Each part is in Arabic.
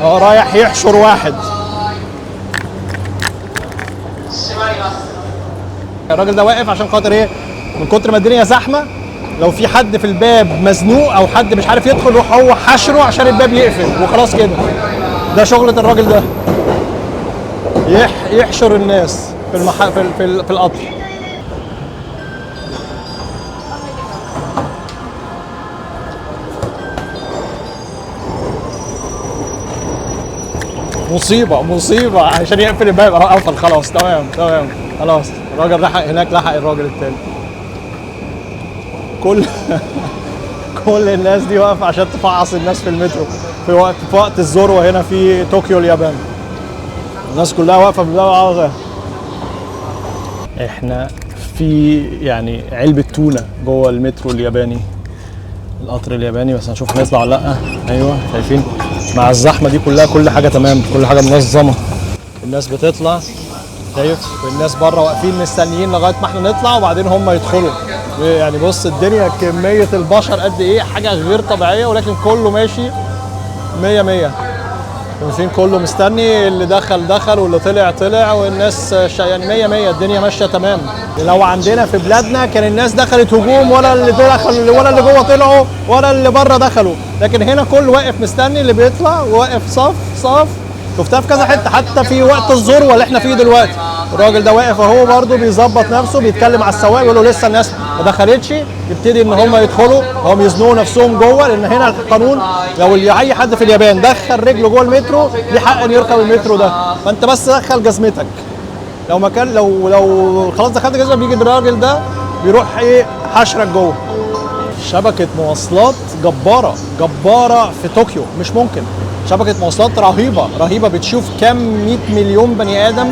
هو رايح يحشر واحد. الراجل ده واقف عشان خاطر ايه؟ من كتر ما الدنيا زحمه، لو في حد في الباب مزنوق او حد مش عارف يدخل يروح هو حشره عشان الباب يقفل وخلاص كده. ده شغلة الراجل ده، يحشر الناس في القطر. مصيبة عشان يقفل الباب. قفل خلاص، تمام خلاص. الراجل لحق هناك، لحق الراجل التاني. كل الناس دي واقفة عشان تفعص الناس في المترو في وقت الذروة هنا في طوكيو اليابان. الناس كلها واقفة بالباب. احنا في يعني علبة تونة جوه المترو الياباني، القطر الياباني، بس هنشوف هنطلع ولا لا. ايوه شايفين مع الزحمة دي كلها كل حاجة تمام، كل حاجة منظمة. الناس بتطلع، شايف، والناس بره واقفين مستنيين لغاية ما احنا نطلع وبعدين هم يدخلوا. يعني بص الدنيا كمية البشر قد ايه، حاجة غير طبيعية، ولكن كله ماشي 100. شايفين كله مستني، اللي دخل واللي طلع، والناس يعني 100. الدنيا ماشيه تمام. لو عندنا في بلادنا كان الناس دخلت هجوم، ولا اللي دخل ولا اللي جوه طلعوا ولا اللي بره دخلوا، لكن هنا كل واقف مستني، اللي بيطلع واقف صف. شفتها في كذا حته، حتى في وقت الذروه اللي احنا فيه دلوقتي الراجل ده واقف اهو برده بيظبط نفسه، بيتكلم على السواق بيقول له لسه الناس ما دخلتش، يبتدي ان هم يدخلوا، هم يزنقوا نفسهم جوه، لان هنا القانون لو اي حد في اليابان دخل رجله جوه المترو ليه حق انه يركب المترو ده، فانت بس دخل جزمتك. لو مكان لو خلاص دخلت جزمتك، بيجي الراجل ده بيروح ايه حشرك جوه. شبكه مواصلات جباره في طوكيو، مش ممكن. شبكه مواصلات رهيبه، بتشوف كم 100 مليون بني ادم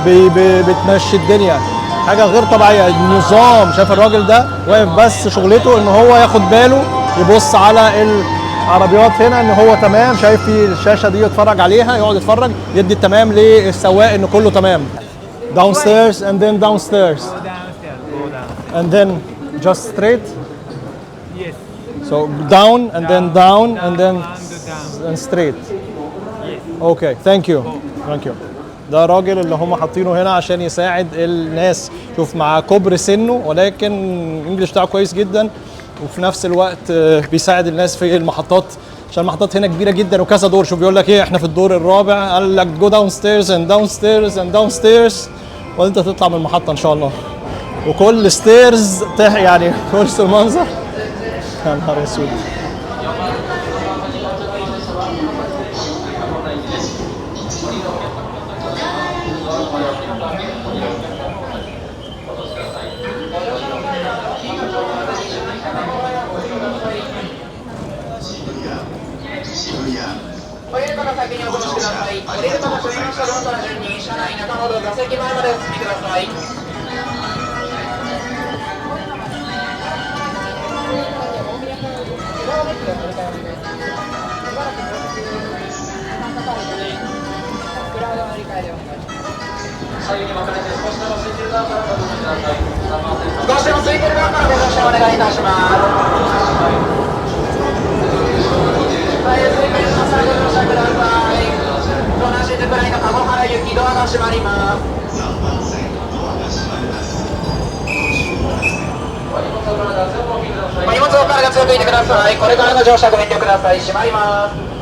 بتمشي الدنيا، حاجه غير طبيعيه. النظام، شايف الراجل ده واقف بس شغلته ان هو ياخد باله، يبص على العربيات هنا ان هو تمام، شايف في الشاشه دي يتفرج عليها، يقعد يتفرج يدي التمام للسواق ان كله تمام. downstairs and then downstairs and then just straight. Yes. So down and then down and then and straight. Okay, thank you. ده راجل اللي هم حاطينه هنا عشان يساعد الناس، شوف مع كبر سنه ولكن الانجليش بتاعه كويس جدا، وفي نفس الوقت بيساعد الناس في المحطات، عشان المحطات هنا كبيره جدا وكذا دور. شوف بيقول لك ايه، احنا في الدور الرابع، قال لك جو داون ستيرز اند داون ستيرز اند داون ستيرز، وانت تطلع من المحطه ان شاء الله. وكل ستيرز يعني بص المنظر، يا نهار اسود.荷物をからが強くいてください。これからの乗車ご遠慮ください。閉まります。